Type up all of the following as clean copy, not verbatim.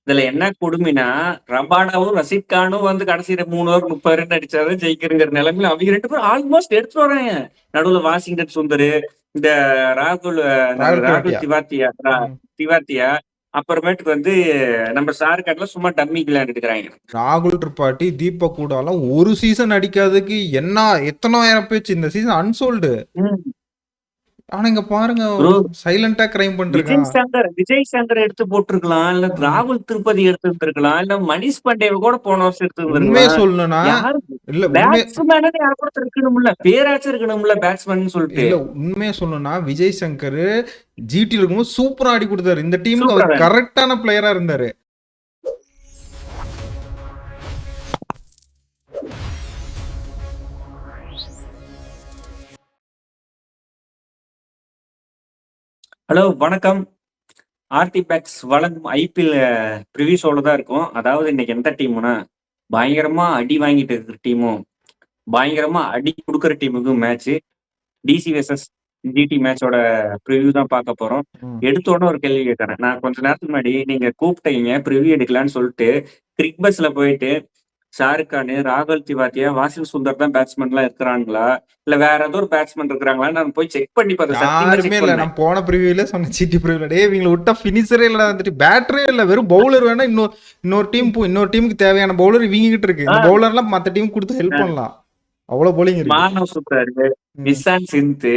இதுல என்ன கொடுமைன்னா, ரபாடாவும், ரஷீத் கானும் வந்து கடைசில 3 ஓவர் 30 ரன் அடிச்சா தான் ஜெயிக்கிறங்கிற நிலைமையில அவிங்க 2 பேரும் ஆல்மோஸ்ட் எடுத்துட்டு வர்றாங்க. நடுவுல வாஷிங்டன் சுந்தரு, இந்த ராகுல் என்னது ராகுல் ராகுல் திவாட்டியா. திவாத்தியா ம். திவாத்தியா, அப்புறமேட்டுக்கு வந்து நம்ம ஷாருக்காட்லாம் சும்மா டம்மிக்கு விளையாண்டுட்டுருக்காங்க. ராகுல் திரிபாட்டி, தீபக் கூடாலாம் ஒரு சீசன் அடிக்காததுக்கு எத்தனாயிரம் பேச்சு இந்த சீசன் அன்சோல்டு. ம். ஆனா இங்க பாருங்க, ப்ரோ சைலண்டா கிரைம் விஜய் பண்ணிருக்கான். சங்கர் விஜய் சங்கர் எடுத்து போட்டுருக்கலாம். இல்ல ம். ராகுல் திருப்பதி எடுத்து இருந்திருக்கலாம். இல்ல மனிஷ் பாண்டேவ கூட போன வருஷம் எடுத்து உண்மையை இருந்திருக்கலாம். சொல்லணும்னா யாரு இல்ல உண்மை பேட்ஸ்மேன்னு யாரு ஒருத்தர் இருக்கணும்ல. பேராச்சும் இருக்கணும்ல பேட்ஸ்மேன் சொல்லிட்டு. இல்ல உண்மையை சொல்லணும்னா விஜய் சங்கர் ஜிடி இருக்கும்போது சூப்பரா ஆடி கொடுத்தாரு. இந்த டீமுக்கு அவர் சூப்பரா கரெக்டான பிளேயரா இருந்தாரு. ஹலோ வணக்கம். ஆர்டி பேக்ஸ் வழங்கும் ஐபிஎல் ப்ரிவியூ ஷோல தான் இருக்கும். அதாவது இன்னைக்கு எந்த டீம்னா, பயங்கரமா அடி வாங்கிட்டு இருக்கிற டீமும், பயங்கரமா அடி குடுக்குற டீமுக்கும் மேட்ச். டிசி வெர்சஸ் ஜிடி மேட்சோட ப்ரிவ்யூ தான் பார்க்க போறோம். ம். எடுத்த உடனே ஒரு கேள்வி கேட்கறேன். நான் கொஞ்ச நேரத்துக்கு முன்னாடி நீங்க கூப்பிட்டீங்க ப்ரிவ்யூ எடுக்கலான்னு சொல்லிட்டு, கிரிக் பஸ்ல போயிட்டு ஷாருக் கானு, ராகுல் திவாத்தியா, வாஷிங் சுந்தர் தான் பேட்ஸ்மேன்லாம் இருக்கிறாங்களா? இல்ல வேற ஏதோ ஒரு பேட்ஸ்மேன் இருக்கிறாங்களான்னு நான் போய் செக் பண்ணி பார்த்தேன். சத்தியமா யாருமே செக் இல்ல. பண்ணேன். நான் போன ப்ரிவியூல சொன்ன ஜிடி ப்ரிவியூல டேய் இவங்கள விட்டா ஃபினிஷரே இல்லடா, வந்துட்டு பேட்டரே இல்ல, வெறும் பவுலர் வேணா. இன்னொரு டீமுக்கு தேவையான பவுலர் இவங்க கிட்ட இருக்கு. ஆ, இந்த பவுலர்லாம் மத்த டீமுக்கு கொடுத்து ஹெல்ப் பண்ணலாம். அவ்வளவு bowling இருக்கு. மானவ் சுப்ராரு, ம். இஷான் சிந்து,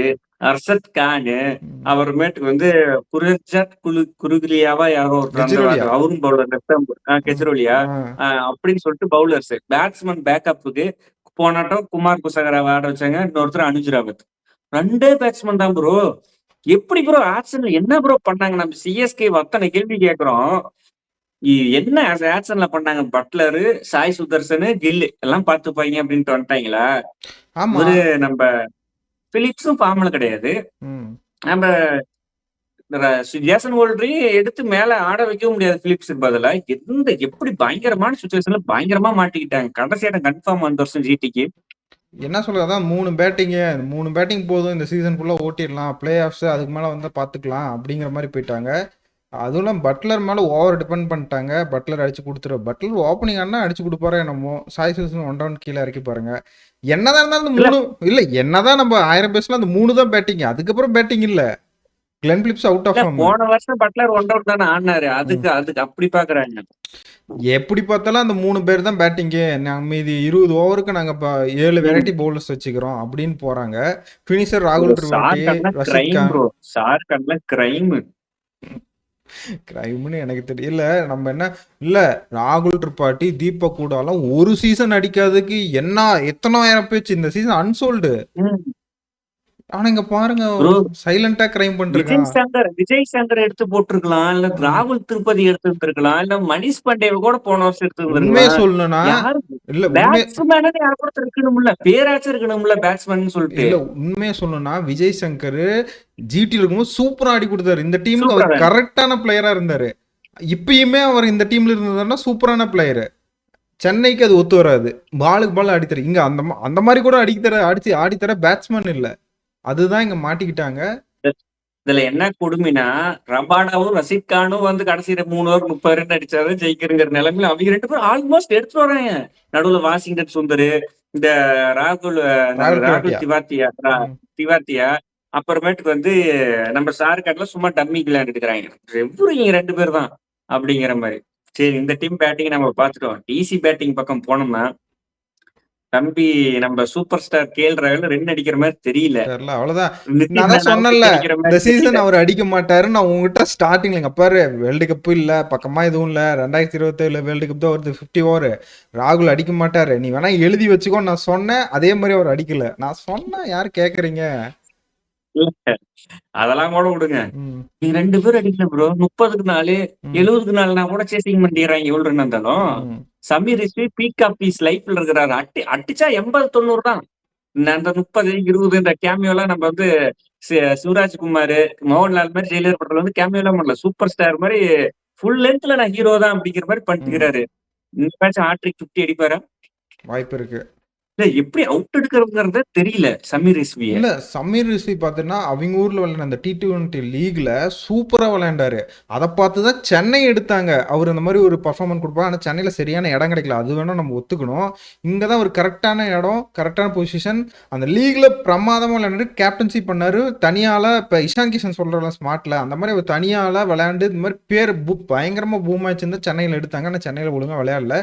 அர்ஷத் கானு, ம். அப்புறமேட்டுக்கு வந்து குருஜாத் குருகிலியாவா யாரோ ஒருத்தர் அந்த கெஜ்ரோலியா. அவரும் பவுலர் ம். கெஜ்ரோலியா ஆ. அப்படின்னு சொல்லிட்டு பவுலர்ஸ். பேட்ஸ்மேன் பேக்கப்புக்கு போனாட்டம் குமார் குசகராவை ஆட வச்சாங்க. இன்னொருத்தர் அனுஜ் ராவத். 2 பேட்ஸ்மேன் தான் ப்ரோ. எப்படி ப்ரோ ஆக்ஷன்ல என்ன ப்ரோ பண்ணாங்க? நம்ம சிஎஸ்கே அத்தனை கேள்வி கேட்கிறோம். என்ன ஆக்ஷன்ல பண்ணாங்க? பட்லரு, சாய் சுதர்சனு, கில்லு எல்லாம் பார்த்துப்பாங்க அப்படின்ட்டு வந்துட்டாங்களா? ஆமா. இவரு நம்ம பிலிப்ஸும் ஃபார்ம்ல கிடையாது. ம். நம்ம ஜேசன் ஹோல்டரை எடுத்து மேல ஆட வைக்கவும் முடியாது பிலிப்ஸுக்கு பதிலா. எப்படி பயங்கரமான சுச்சுவேஷன்ல பயங்கரமா மாட்டிக்கிட்டாங்க. கடைசி இடம் கன்ஃபார்ம் அந்த வருஷம் ஜிடிக்கு. என்ன சொல்றது, அதான் 3 பேட்டிங் போதும், இந்த சீசன் ஃபுல்லா ஓட்டிடலாம், பிளே ஆஃப்ஸ் அதுக்கு மேல வந்தா பாத்துக்கலாம் அப்படிங்கிற மாதிரி போயிட்டாங்க. அதுவும் இல்லாம பட்லர் மேல ஓவர் டிபெண்ட் பண்ணிட்டாங்க. பட்லர் அடிச்சு கொடுத்துரு, பட்லர் ஓப்பனிங் ஆனா அடிச்சு கொடுப்பாரோ என்னமோ. சாய் சுதர்சன் 1 ரவுண்ட் கீழே இறக்கி பாருங்க. என்னதான் இருந்தாலும் அந்த இல்ல 3 இல்ல, என்னதான் நம்ம 1000 பேசலாம், அந்த 3 தான் பேட்டிங். அதுக்கப்புறம் பேட்டிங் இல்ல. கிளென் பிலிப்ஸ் அவுட் ஆஃப் இல்ல ஃபார்ம். போன வருஷம் பட்லர் ஒன் அவுட் தானே ஆடினாரு. அதுக்கு அதுக்கு அப்படி பாக்குறாங்க. எப்படி பார்த்தாலும் அந்த 3 பேர் தான் பேட்டிங்கு. மீதி 20 ஓவருக்கு நாங்க 7 வெரைட்டி பவுலர்ஸ் வச்சுக்கிறோம் அப்படின்னு போறாங்க. பினிஷர் ராகுல் திரிபாட்டி, ஷார்கட்னா ரஷீத் கிரைம் கான். ப்ரோ. ஷார்கட்னா கிரைம். கிரைம்னு எனக்கு தெரியல. நம்ம என்ன இல்ல, ராகுல் திரிபாட்டி, தீபக் கூடாலாம் ஒரு சீசன் அடிக்காததுக்கு எத்தனாயிரம் பேச்சு இந்த சீசன் அன்சோல்டு. ஆனா இங்க பாருங்க, ப்ரோ சைலண்டா கிரைம் பண்ணிருக்கான். விஜய் சங்கர் எடுத்து போட்டிருக்கலாம். இல்ல ம். ராகுல் திருப்பதி எடுத்து இருந்திருக்கலாம். இல்ல மனிஷ் பாண்டேவ கூட போன வருஷம் எடுத்து உண்மையை இருந்திருக்கலாம். சொல்லணும்னா யாரு இல்ல உண்மை பேட்ஸ்மேனு யாரு ஒருத்தர் இருக்கணும்ல. பேராச்சும் இருக்கணும்ல பேட்ஸ்மேன் சொல்லிட்டு. இல்ல உண்மையை சொல்லணும்னா விஜய் சங்கர் ஜிடி இருக்கும்போது சூப்பரா ஆடி கொடுத்தாரு. இந்த டீமுக்கு அவர் சூப்பரா கரெக்டான பிளேயரா இருந்தாரு. இப்பயுமே அவர் இந்த டீம்ல இருந்ததுன்னா சூப்பரான பிளேயர். சென்னைக்கு அது ஒத்து வராது. பாலுக்கு பால் அடித்தர இங்க அந்த மாதிரி கூட ஆடித்தர பேட்ஸ்மேன் இல்ல. அதுதான் இங்க மாட்டிக்கிட்டாங்க. இதுல என்ன கொடுமைன்னா, ரபாடாவும், ரஷீத் கானும் வந்து கடைசியில 3 ஓவர் 30 ரன் அடிச்சாதான் ஜெயிக்கிறங்கிற நிலைமையில அவிங்க 2 பேரும் ஆல்மோஸ்ட் எடுத்துட்டு வர்றாங்க. நடுவுல வாஷிங்டன் சுந்தரு, இந்த ராகுல் ராகுல் ராகுல் திவாட்டியா. திவாத்தியா ம். திவாத்தியா, அப்புறமேட்டுக்கு வந்து நம்ம ஷாருக்காட்லாம் சும்மா டம்மிக்கு விளையாண்டுட்டு இருக்கிறாங்க. எவரும் இங்க 2 பேர் தான் அப்படிங்கிற மாதிரி. சரி இந்த டீம் பேட்டிங் நம்ம பார்த்துட்டோம். டிசி பேட்டிங் பக்கம் போனோம்னா, தம்பி நம்ம சூப்பர் ஸ்டார் கேஎல் ராகுல் ரன் அடிக்கிற மாதிரி தெரியல. தெரியல, அவ்வளவுதான். நான் நிதின் தான் ராணாவும் சொன்னேன்ல, கிக் அடிக்கிற இந்த மாதிரி தெரியல. சீசன் அவர் அடிக்க மாட்டாருன்னு நான் உங்ககிட்ட ஸ்டார்டிங்ல. இங்க பாரு, வேர்ல்டு கப் இல்ல, பக்கமா எதுவும் இல்ல, 2027 வேர்ல்டு கப் தான் வருது, 50 ஓவர். ராகுல் அடிக்க மாட்டாரு, நீ வேணா எழுதி வச்சுக்கோ நான் சொன்னேன். அதே மாதிரி அவர் அடிக்கல. நான் சொன்னா யாரு கேக்குறீங்க? இல்ல, அதெல்லாம் கூட விடுங்க. ம். நீங்க 2 பேரும் அடிக்கல ப்ரோ. 30க்கு 4, ம். 70க்கு 4னா கூட சேசிங் பண்ணிடுறாங்க எவ்வளவு ரன் இருந்தாலும். ம். Sameer Rizvi peak of his லைஃப்ல இருக்கிறாரு. அடிச்சா 80, 90 தான். அந்த 30, 20 இந்த கேமியோ எல்லாம் நம்ம வந்து சிவராஜ்குமார், மோகன்லால் மாதிரி ஜெயிலர் படத்துல வந்து கேமியோ எல்லாம் பண்ணல. சூப்பர் ஸ்டார் மாதிரி ஃபுல் லென்த்ல நான் ஹீரோ தான் அப்படிங்கிற மாதிரி ம். பண்ணிக்கிறாரு. இந்த மேட்ச் ஹாட்ரிக் 50 அடிப்பாரா? வாய்ப்பு இருக்கு. இல்ல எப்படி அவுட் எடுக்கிறதுங்கிறத தெரியல சமீர் ரிஸ்விய. இல்ல சமீர் ரிஸ்வி பார்த்தீங்கன்னா, அவங்க ஊர்ல விளையாண்ட அந்த T20 லீக்ல சூப்பரா விளையாண்டாரு. அத பார்த்து தான் சென்னை எடுத்தாங்க. அவரு இந்த மாரி ஒரு பெர்ஃபார்மன்ஸ் குடுப்பாரு. ஆனா சென்னையில சரியான இடம் கிடைக்கல. அது வேணா நம்ம ஒத்துக்கணும். இங்க தான் ஒரு கரெக்ட்டான இடம், கரெக்ட்டான பொசிஷன். அந்த லீக்ல பிரமாதமா விளையாண்டு கேப்டன்சி பண்ணாரு. தனியாளா இப்ப இஷான் கிஷன் சொல்றோம்ல ஸ்மார்ட்ல, அந்த மாரி அவர் தனியாளா விளையாண்டு இந்த மாரி பேர் பயங்கரமா பூம் ஆச்சுன்னு தான் சென்னையில எடுத்தாங்க. ஆனா சென்னையில ஒழுங்கா விளையாடல.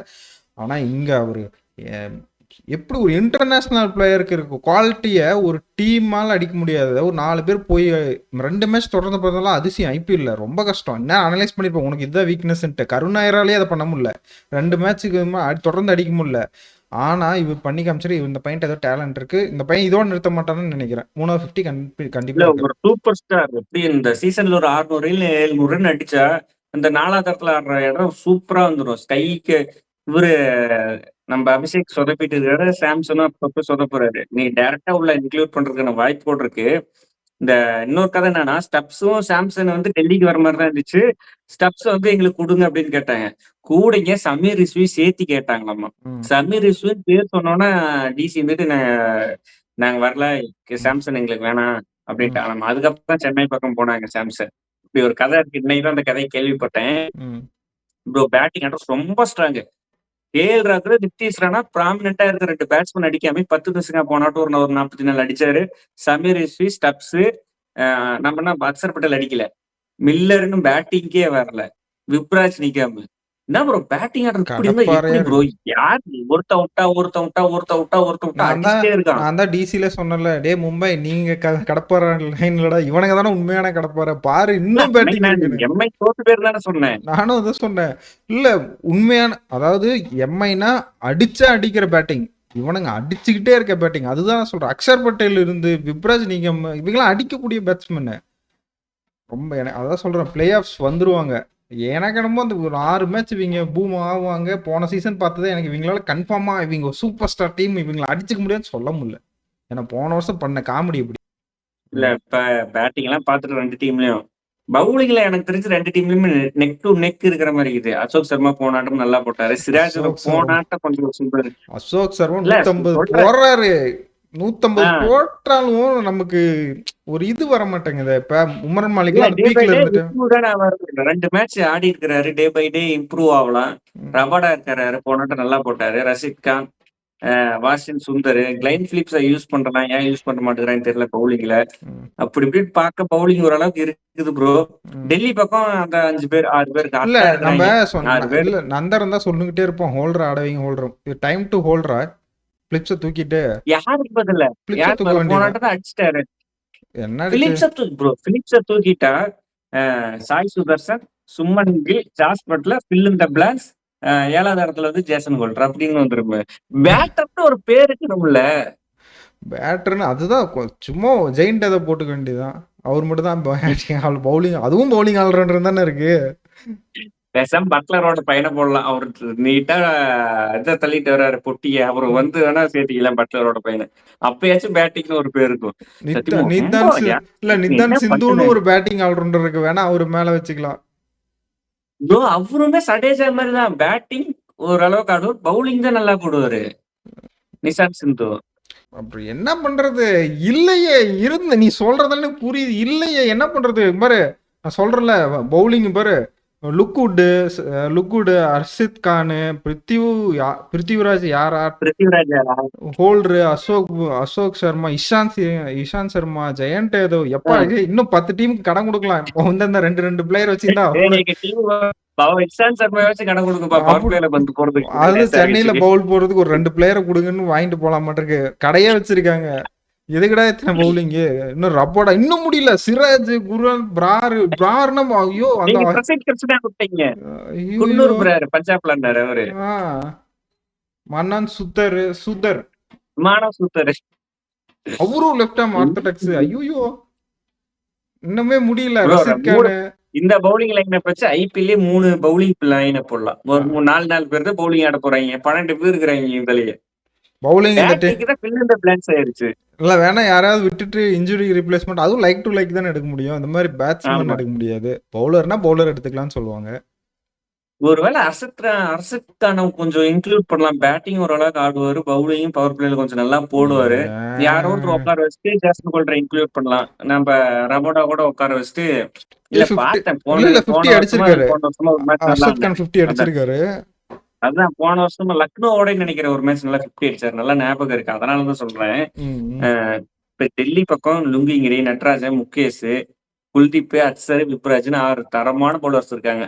ஆனா இங்க அவரு எ எப்படி ஒரு இன்டர்நேஷனல் பிளேயருக்கு இருக்க குவாலிட்டிய ஒரு டீமால அடிக்க முடியாது. ஒரு 4 பேர் போய் 2 மேட்ச் தொடர்ந்து போறதெல்லாம் அதிசயம் ஐபிஎல்ல. ரொம்ப கஷ்டம். என்ன அனலைஸ் பண்ணிருப்போம். உனக்கு இதுதான் வீக்னஸ்ன்ட்டு. கருண் நாயராலயே அத பண்ண முடியல. 2 மேட்ச்சுக்கு தொடர்ந்து அடிக்க முடியல. ஆனா இவர் பண்ணி காமிச்சாரு. இந்த பையன்ட்ட ஏதோ டேலண்ட் இருக்கு. இந்த பையன் இதோட நிறுத்த மாட்டான்னு நினைக்கிறேன். 3 50 கண்டிப்பா இல்ல எடுப்பாரு. ஒரு சூப்பர் ஸ்டார் எப்படி இந்த சீசன்ல ஒரு 600 இல்ல 700 ரன் அடிச்சா அந்த 4வது இடத்துல ஆடுற இடம் சூப்பரா வந்துடும். ஸ்கைக்கு இவரு நம்ம அபிஷேக் சொதப்பிட்டு இருக்காரு. சாம்சனும் அப்பப்ப சொதப்புறாரு. நீ டைரக்டா உள்ள இன்க்ளூட் பண்றதுக்கான வாய்ப்பு இருக்கு. இந்த இன்னொரு கதை என்னன்னா, ஸ்டப்ஸும் சாம்சன் வந்து டெல்லிக்கு வர மாதிரி தான் இருந்துச்சு. ஸ்டப்ஸ் வந்து எங்களுக்கு கொடுங்க அப்படின்னு கேட்டாங்க. கூடங்க சமீர் ரிஸ்வி சேர்த்தி கேட்டாங்களாமா. ம். சமீர் ரிஸ்வின்னு பேர் சொன்னோன்னா டிசி வந்துட்டு நாங்க வரல. ம். சாம்சன் எங்களுக்கு வேணாம் ம். அப்படின்ட்டாங்களாமா. அதுக்கப்புறம் தான் சென்னை பக்கம் போனாங்க சாம்சன். இப்படி ஒரு கதை இருக்கு. இன்னைக்கு தான் அந்த கதையை கேள்விப்பட்டேன். ம். ப்ரோ பேட்டிங் ஆட்டம் ரொம்ப ஸ்ட்ராங். கேஎல் ராகுல், நிதிஷ் ராணா ப்ராமினென்ட்டா இருக்க 2 பேட்ஸ்மேன் அடிக்காம 10 மிஸ்ஸுங்க போனாட்டும் ஒரு 44 அடிச்சாரு. சமீர் ரிஸ்வி, ஸ்டப்ஸ் நம்ம என்ன அக்சர் பட்டேல் அடிக்கல. மில்லர்னு பேட்டிங்கே வரல. விப்ராஜ் நிக்காம. என்ன ப்ரோ பேட்டிங் ஆடுறது இப்படி இருந்தா எப்படி கடப்பாறையா ப்ரோ? இருக்கு. யார் ஒருத்த விட்டா ஒருத்த விட்டா ஒருத்த விட்டா ஒருத்த விட்டா நான் தான் அடிச்சுட்டே இருக்கான். நான் தான் டிசில சொன்னேன்ல, டேய் மும்பை நீங்க கடப்பாறை லைன்லடா, இவனுங்க தானே உண்மையான கடப்பாறை. பாரு இல்ல இன்னும் அன்னைக்கு பேட்டிங் நான் இருக்குன்னு. எம்ஐ தோத்து பேர் தானே சொன்னேன். நானும் அதான் சொன்னேன். இல்ல உண்மையான அதாவது எம்ஐனா அடிச்சா அடிக்கிற பேட்டிங். இவனுங்க அடிச்சுக்கிட்டே இருக்க பேட்டிங். அதுதான் நான் சொல்றேன். அக்ஷர் பட்டேல் இருந்து விப்ராஜ் நிகம் இவங்கெல்லாம் அடிக்கக்கூடிய பேட்ஸ்மேன். ரொம்ப அதான் சொல்றேன். பிளே ஆஃப்ஸ் வந்துருவாங்க. எனக்கு என்னமோ அந்த ஒரு 6 மேட்ச் இவங்க பூம் ஆவாங்க. போன சீசன் பார்த்ததே எனக்கு இவங்களால கன்ஃபார்மா இவங்க சூப்பர் ஸ்டார் டீம் இவங்களை அடிச்சுக்க முடியாதுன்னு சொல்ல முடியல. ஏன்னா போன வருஷம் பண்ண காமெடி எப்படி. இல்ல இப்ப பேட்டிங் எல்லாம் பாத்துட்டு 2 டீம்லயும் பவுலிங்ல எனக்கு தெரிஞ்சு 2 டீம்லயுமே நெக் டு நெக் இருக்கிற மாதிரி இருக்குது. அசோக் சர்மா போனாட்டம் நல்லா போட்டாரு. சிராஜ் அசோக் சர்மா போனாட்டம் கொஞ்சம் சூப்பர். அசோக் சர்மா இல்ல 150 சொல்றேன். போடுறாரு. 150 ஆஹ் போட்டாலும் நமக்கு ஒரு இது வர மாட்டேங்குது. இப்ப உமரன் இல்ல மாலிக்லாம் அந்த டே பை பீக்ல டே இருந்துட்டு. இம்ப்ரூவ் தானே அவர் 2 மேட்ச் ஆடி இருக்கிறாரு. டே பை டே இம்ப்ரூவ் ஆகலாம். ம், ரபாடா இருக்கிறாரு. போனாட்டம் நல்லா போட்டாரு. ரஷித் கான், வாஷின் சுந்தர், ம், கிளைன் பிலிப்ஸை யூஸ் பண்றான். ஏன் யூஸ் பண்ண மாட்டேங்கிறான்னு தெரியல பவுலிங்ல. ம், அப்படி இப்படி பார்க்க பவுலிங் ஓரளவுக்கு இருக்குது ப்ரோ. ம். டெல்லி பக்கம் அந்த 5 பேர் 6 பேர் இல்ல கரெக்டா நம்ம இருக்கிறாங்க. 6 பேர் இல்ல நந்தரம் தான் சொல்லிக்கிட்டே இருப்போம். ஹோல்டர் ஆடவைங்க ஹோல்டர். டைம் டு ஹோல்டரா பிளிப்ஸை தூக்கிட்டு யாருக்கு பதில்ல பிளிப்ஸை யாருக்கு தூக்க பதில் வேண்டியதான். போனாட்டம் தான் அடிச்சிட்டாரு. என்ன அடிச்சு பிலிப்ஸ தூக்கி ப்ரோ பிலிப்ஸ தூக்கிட்டா Sai Sudharsan, Shubman Gill, Jos Buttler, fill in the blanks, 7வது இடத்துல வந்து ஜேசன் ஹோல்டர் அப்படின்னு வந்துருமே. பேட்டர்னு ஒரு பேர் இருக்கணும்ல. பேட்டர்னு அதுதான் சும்மா ஜெயிண்ட் அதை போட்டுக்க வேண்டியதான். அவர் மட்டும் தான் பேட்டிங் ஆள் பவுலிங் அதுவும் பவுலிங் ஆல்ரவுண்டர் தானே இருக்கு. பேசாம பட்லரோட பையனை போடலாம். அவரு நீட்டா இதை தள்ளிட்டு வர்றாரு பொட்டிய. அவரு ம். வந்து வேணா சேர்த்துக்கலாம் பட்லரோட பையனை. அப்பயாச்சும் பேட்டிங்னு ஒரு பேர் இருக்கும். சத்தியமா ரொம்ப நிதான் இல்ல நீ என்ன நிதான் சிந்துன்னு பண்ணுன ஒரு பேட்டிங் ஆல்ரவுண்டர் இருக்கு. வேணா அவரு மேல வச்சுக்கலாம். ப்ரோ? அவருமே சடேஜா மாதிரிதான் பேட்டிங் ஓரளவுக்கு ஆடுவார். பவுலிங் தான் நல்லா போடுவாரு நிஷாந்த் சிந்து. அப்புறம் என்ன பண்றது? இல்லையே இருந்த நீ சொல்றதானே புரியுது. இல்லையே என்ன பண்றது பாரு. நான் சொல்றேன்ல பவுலிங் பாரு. லுக்குடு, ஹர்ஷித் கானு, பிருத்திவிராஜ் யாரா, பிருத்திவிராஜ் ஹோல்டரு, அசோக் சர்மா, இஷாந்த் சர்மா, ஜெயண்ட் யாதவ். எப்பா இது இன்னும் 10 டீமுக்கு கடன் கொடுக்கலாம். இப்போ வந்து அந்த 2 பிளேயர் வச்சிருந்தா அவ்வளவு. எங்க டீம் இஷாந்த் சர்மா வச்சு கணக்கு கொடுக்குப்பா. பவர் பிளேல வந்து போறதுக்கு அது சென்னையில சர்வீஸுக்கு. பவுல் போறதுக்கு ஒரு 2 பிளேயரை கொடுங்கன்னு வாங்கிட்டு போலாம் மாட்டிருக்கு. கடையே வச்சிருக்காங்க. எதுக்குடா இத்தனை பவுலிங்கு? இன்னும் ரப்போடா இன்னும் முடியல. சிராஜ், குர்ரான், பிரார்னா ஐயோ அந்த நீங்க பிரசன்ட் கட்சிதான் கொடுத்தீங்க. ஐயோ குன்னூர் பிரார் பஞ்சாப்ல இருந்தாரு அவரு. மன்னான் சுதர் மானவ் சூத்தர். அவரும் லெஃப்ட் ஆம் ஆர்த்தடாக்ஸ். ஐயோ இன்னுமே முடியல. ப்ரோ ரஷித் கானு இந்த பவுலிங் லைன் வச்சு ஐபிஎல்லே 3 பவுலிங் லைனை போடலாம். ஒரு 4 பேர் தான் பவுலிங் ஆட போறாங்க. 12 பேர் இருக்கிறாங்க இதுலயே. பவுலிங் இந்த பேட்டிங்க்கு தான் ஃபில் இந்த பிளான்ஸ் ஆயிருச்சு. இல்ல வேணா யாராவது விட்டுட்டு இன்ஜுரி ரிப்ளேஸ்மெண்ட் அதுவும் லைக் டு லைக் தானே எடுக்க முடியும். இந்த மாதிரி பேட்ஸ்மேன் ஆமா. எடுக்க முடியாது. பவுலர்னா பவுலர் எடுத்துக்கலாம்னு சொல்லுவாங்க. ஒருவேளை அர்ஷத் கான கொஞ்சம் இன்க்ளூட் பண்ணலாம். பேட்டிங் ஓரளவுக்கு ஆடுவாரு. பவுலிங்கும் பவர் பிளேல கொஞ்சம் நல்லா போடுவாரு. யாரோ ஒருத்தர் ஏன் உட்கார வச்சுட்டு ஜாஸ்மின் கோல்டரை இன்க்ளூட் பண்ணலாம். நம்ம ரபோடா கூட உட்கார வச்சுட்டு இல்ல 50 பார்த்தேன். இல்ல இல்ல 50 அடிச்சிருக்காரு. போன வருஷமா ஒரு மேட்ச் நல்லா அர்ஷத் இருந்தேன். கான் 50 அதான் அடிச்சிருக்காரு. அதான் போன வருஷமா லக்னோவோட நினைக்கிற ஒரு மேட்ச் நல்லா 50 அடிச்சாரு. நல்லா ஞாபகம் இருக்கு. அதனால தான் சொல்றேன். ம். அஹ் இப்ப டெல்லி பக்கம் லுங்கிங்கிரி, நட்ராஜன், முகேஷ், குல்தீப், அக்சர், விப்ராஜ்னு 6 தரமான பவுலர்ஸ் இருக்காங்க.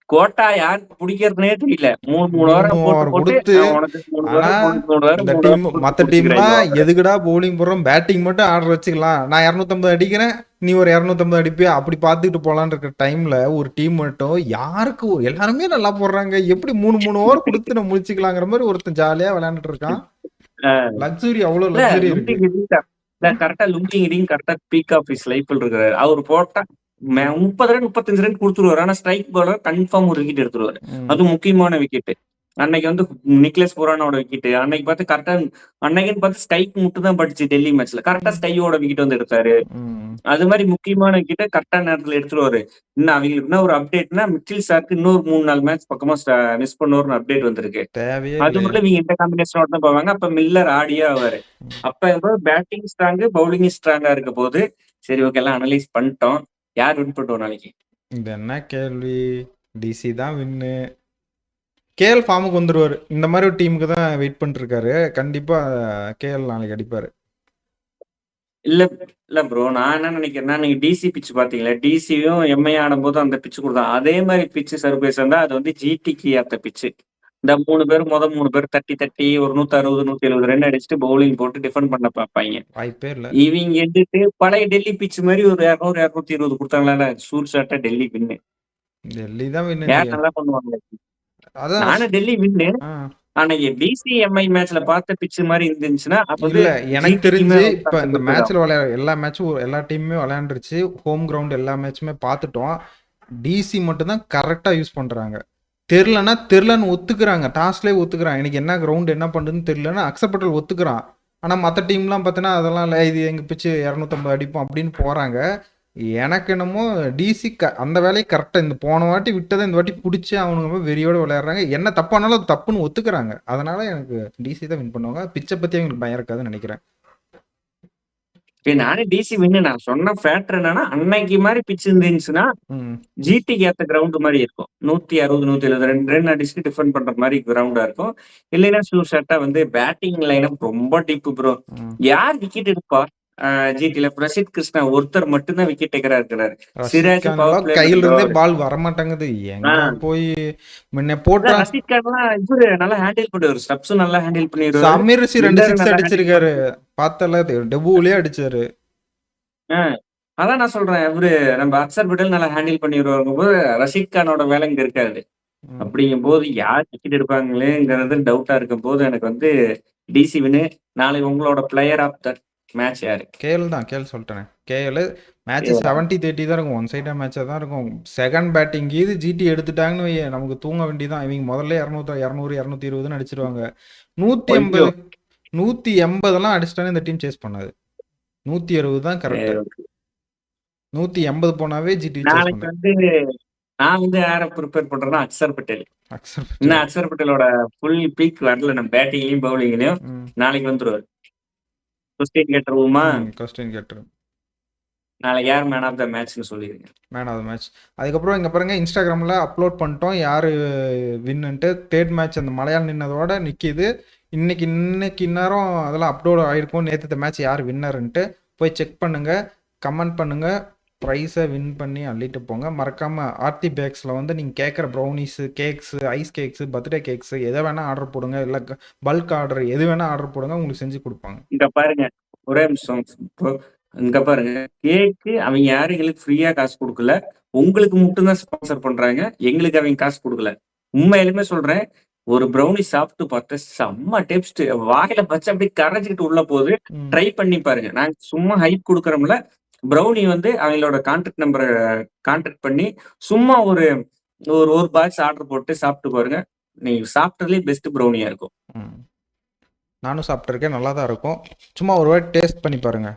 கோட்டா யாருக்கு பிடிக்கிறதுனே தெரியல. 3 3 ஓவரா போட்டு ஓவர் போட்டு குடுத்து, உனக்கு 3 ஆனா ஓவர், உனக்கு 3 ஓவர், இந்த 3 டீம் ஓவர் போட்டு மத்த டீம்லாம் முடிச்சுக்கிறாங்க ஓவர. எதுக்குடா பவுலிங் போடுறோம், பேட்டிங் மட்டும் ஆர்டர் வச்சுக்கலாம். நான் 250 அடிக்கிறேன், நீ ஒரு 250 அடிப்பியா, அப்படி பார்த்துக்கிட்டு போலான்னு இருக்கிற டைம்ல ஒரு டீம் மட்டும் யாருக்கு எல்லாருமே நல்லா போடுறாங்க, எப்படி 3 ஓவர் கொடுத்து நம்ம முடிச்சுக்கலாங்கிற மாதிரி ஒருத்தன் ஜாலியா விளையாண்டுட்டு இருக்கான். லக்ஸுரி, அவ்வளவு இல்ல லக்ஸுரி இருக்கு. லுங்கிங்கிரி இல்ல கரெக்டா லுங்கிங்கிரியும் கரெக்டா பீக் ஆஃப் ஹிஸ் லைஃப்ல இருக்கிறாரு. அவர் போட்டா 30 ரன் 35 ரன் கொடுத்துருவாரு. ஆனா ஸ்ட்ரைக் பவுலர் கன்ஃபார்ம் ஒரு விக்கெட் எடுத்துருவாரு. ம். அது முக்கியமான விக்கெட். அன்னைக்கு வந்து நிக்லஸ் புரானோட விக்கெட் அன்னைக்கு பார்த்து கரெக்டா அன்னைக்குன்னு பார்த்து ஸ்கைக்கு மட்டும் தான் படிச்சு டெல்லி மேட்ச்ல கரெக்டா ஸ்கையோட விக்கெட் வந்து எடுத்தாரு. ம். அது மாதிரி முக்கியமான விக்கெட்டை கரெக்டா நேரத்துல எடுத்துருவாரு. இன்னும் அவங்களுக்கு என்ன ஒரு அப்டேட்னா மிச்சில் சாருக்கு இன்னொரு 3-4 மேட்ச் பக்கமா மிஸ் பண்ணுவார்னு அப்டேட் வந்திருக்கு. தேவையே அது இல்லையா? மட்டும் இவங்க இந்த காம்பினேஷனோட தான் போவாங்க. அப்ப மில்லர் ஆடியே ஆவாரு. அப்ப பேட்டிங் ஸ்ட்ராங், பவுலிங் ஸ்ட்ராங்கா இருக்க போது சரி ஓகே எல்லாம் அனலைஸ் பண்ணிட்டோம். யார் வின் பண்ணுவோம் நாளைக்கு? இது என்ன கேள்வி? டிசி தான் வின்னு. கேஎல் ஃபார்முக்கு வந்துருவாரு. இந்த மாதிரி ஒரு டீமுக்கு தான் வெயிட் பண்ணிட்டு இருக்காரு. கண்டிப்பா கேஎல் நாளைக்கு அடிப்பாரு. இல்ல இல்ல ப்ரோ நான் என்ன நினைக்கிறேன்னா நீங்க டிசி பிச் பாத்தீங்களா? டிசியும் எம்ஐ ஆடும்போது அந்த பிச்சு கொடுத்தாங்க. அதே மாதிரி பிச்சு சர்வீஸ் இருந்தா அது வந்து ஜிடிக்கு ஏத்த பிச்சு. இந்த 3 பேர் 3 பேர் தட்டி தட்டி ஒரு 160 170 ரன் அடிச்சுட்டு பவுலிங் போட்டு டிஃபெண்ட் பண்ண பார்ப்பாங்க. வாய்ப்பே இல்லை. இவங்க எடுத்துட்டு பழைய டெல்லி பிச் மாதிரி ஒரு 200 220 கொடுத்தாங்களா சூர் ஷாட்டா டெல்லி வின்னு. டெல்லி தான் வின்னு. யார் நல்லா பண்ணுவாங்க? அதான் நானும் டெல்லி வின்னு. ஆ. அன்னைக்கு டிசிஎம்ஐ மேட்ச்ல பார்த்த பிச்சு மாதிரி இருந்துச்சுன்னா அப்ப வந்து இல்ல எனக்கு ஜிடிக்குமே தெரிஞ்சு இப்ப இந்த மேட்ச்ல எல்லா மேட்சும் எல்லா டீமுமே விளையாண்டுருச்சு. ஹோம் கிரவுண்ட் எல்லா மேட்சுமே பார்த்துட்டோம். டிசி மட்டும் தான் கரெக்டா யூஸ் பண்றாங்க. தெரிலன்னு ஒத்துக்கிறாங்க. டாஸ்லேயே ஒத்துக்கிறான். எனக்கு என்ன கிரவுண்ட் என்ன பண்ணுதுன்னு தெரியலன்னு அக்செப்டபிள் ஒத்துக்கிறான். ஆனா மற்ற டீம்லாம் பார்த்தீங்கன்னா அதெல்லாம் இல்லை, இது எங்க பிச்சு 250 அடிப்போம் அப்படின்னு போறாங்க. எனக்கு என்னமோ டிசி அந்த வேலையை கரெக்டாக இந்த போன வாட்டி விட்டதை இந்த வாட்டி பிடிச்சி அவனுங்க வெறியோட விளையாடுறாங்க. என்ன தப்பானாலும் அது தப்புன்னு ஒத்துக்கிறாங்க. அதனால எனக்கு டிசி தான் வின் பண்ணுவாங்க. பிச்சை பற்றி அவங்களுக்கு பயம் இருக்காதுன்னு நினைக்கிறேன். நானும் டிசி வின்னு. நான் சொன்ன ஃபேக்டர் என்னன்னா அன்னைக்கு மாதிரி பிச்சு இருந்துச்சுன்னா ஜிடிக்கு ஏத்த கிரவுண்ட் மாதிரி இருக்கும். 160 170 ரன் அடிச்சுட்டு டிஃபெண்ட் பண்ற மாதிரி கிரவுண்டா இருக்கும். இல்லைன்னா ஷூர் ஷாட்டா வந்து பேட்டிங் லைனப் ரொம்ப டீப் ப்ரோ. யார் விக்கெட் எடுப்பா ஜிடில? பிரசித் கிருஷ்ணா ஒருத்தர் மட்டும்தான் விக்கெட் டேக்கரா இருக்கிறாரு. சிராஜ் கையில இருந்தே பால் வரமாட்டேங்குது. எங்க போய் முன்ன போட்டா ரஷீத் கான்லாம் இவரு நல்லா ஹேண்டில் பண்ணுவாரு. ஸ்டப்ஸும் நல்லா ஹேண்டில் பண்ணிடுவாரு. சமீர் ரசி 2 6 அடிச்சிருக்காரு. பார்த்தல டெபுலயே அடிச்சாரு. அதான் நான் சொல்றேன். இவரு நம்ம அக்சர் பட்டேல் நல்லா ஹேண்டில் பண்ணிடுவாங்க போது ரஷீத் கானோட வேலை இங்க இருக்காது. அப்படிங்கும் போது யார் விக்கெட் எடுப்பாங்களேங்கிறது டவுட்டா இருக்கும் போது எனக்கு வந்து டிசி வின்னு. நாளைக்கு உங்களோட பிளேயர் ஆஃப் த மேட்ச் யாரு? கேஎல் தான். கேஎல் சொல்லிட்டேன். கேஎல் மேட்ச் 70-30 தான் இருக்கும். ஒன் சைடா மேட்சா தான் இருக்கும். செகண்ட் பேட்டிங் இது ஜிடி எடுத்துட்டாங்கன்னு நமக்கு தூங்க வேண்டியதான். இவங்க முதல்ல 200 220 அடிச்சிருவாங்க. 180 அடிச்சிட்டானே இந்த டீம் சேஸ் பண்ணாது. 160 தான் கரெக்ட். 180 போனாவே ஜிடி நாளைக்கு வந்து நான் வந்து யார ப்ரிப்பேர் பண்றேன்னா அக்சர் பட்டேல். இன்னும் அக்சர் பட்டேலோட ஃபுல் பீக் வரல. நம்ம பேட்டிங்லயும் பவுலிங்லயும் நாளைக்கு வந்துருவாரு. கொஸ்டின் கேட்டுருவோமா? கொஸ்டின் கேட்டுருவோம். நாளைக்கு யார் மேன் ஆஃப் த மேட்ச்னு சொல்லிடுங்க. Man of the match. அதுக்கப்புறம் இங்கே பாருங்க இன்ஸ்டாகிராமில் அப்லோட் பண்ணிட்டோம் யார் வின்னுன்ட்டு. தேர்ட் மேட்ச் அந்த மலையாளம் நின்னதோட நிற்கிது. இன்னைக்கு இந்நேரம் அதெல்லாம் அப்லோட் ஆகிருக்கும். நேற்று மேட்ச் யார் வின்னருன்ட்டு போய் செக் பண்ணுங்கள், கமெண்ட் பண்ணுங்கள், ப்ரைஸை வின் பண்ணி அள்ளிட்டு போங்க. மறக்காமல் ஆர்த்தி பேக்ஸில் வந்து நீங்கள் கேட்குற brownies, cakes, ice cakes, birthday cakes எதை வேணால் ஆர்டர் போடுங்க. இல்லை பல்க் ஆர்டர் எது வேணால் ஆர்டர் போடுங்க, உங்களுக்கு செஞ்சு கொடுப்பாங்க. இங்கே பாருங்க ஒரே நிமிஷம். இங்க பாருங்க கேக்கு அவங்க யாரும் எங்களுக்கு ஃப்ரீயா காசு கொடுக்கல. உங்களுக்கு மட்டும்தான் ஸ்பான்சர் பண்றாங்க. எங்களுக்கு அவங்க காசு கொடுக்கல. உண்மையிலுமே சொல்றேன். ஒரு ப்ரௌனி சாப்பிட்டு பார்த்தா செம்ம டேஸ்ட். வாயில வச்சு அப்படியே கரைஞ்சிக்கிட்டு உள்ள போகுது. ட்ரை பண்ணி பாருங்க. நாங்க சும்மா ஹைப் கொடுக்குறோம்ல. ப்ரௌனி வந்து அவங்களோட கான்டாக்ட் நம்பரை கான்டாக்ட் பண்ணி சும்மா ஒரு ஒரு பாக்ஸ் ஆர்டர் போட்டு சாப்பிட்டு பாருங்க. நீங்க சாப்பிட்டதுலேயே பெஸ்ட் ப்ரௌனியா இருக்கும். நானும் சாப்பிட்ருக்கேன். நல்லா தான் இருக்கும். சும்மா ஒரு வாட்டி டேஸ்ட் பண்ணி பாருங்க.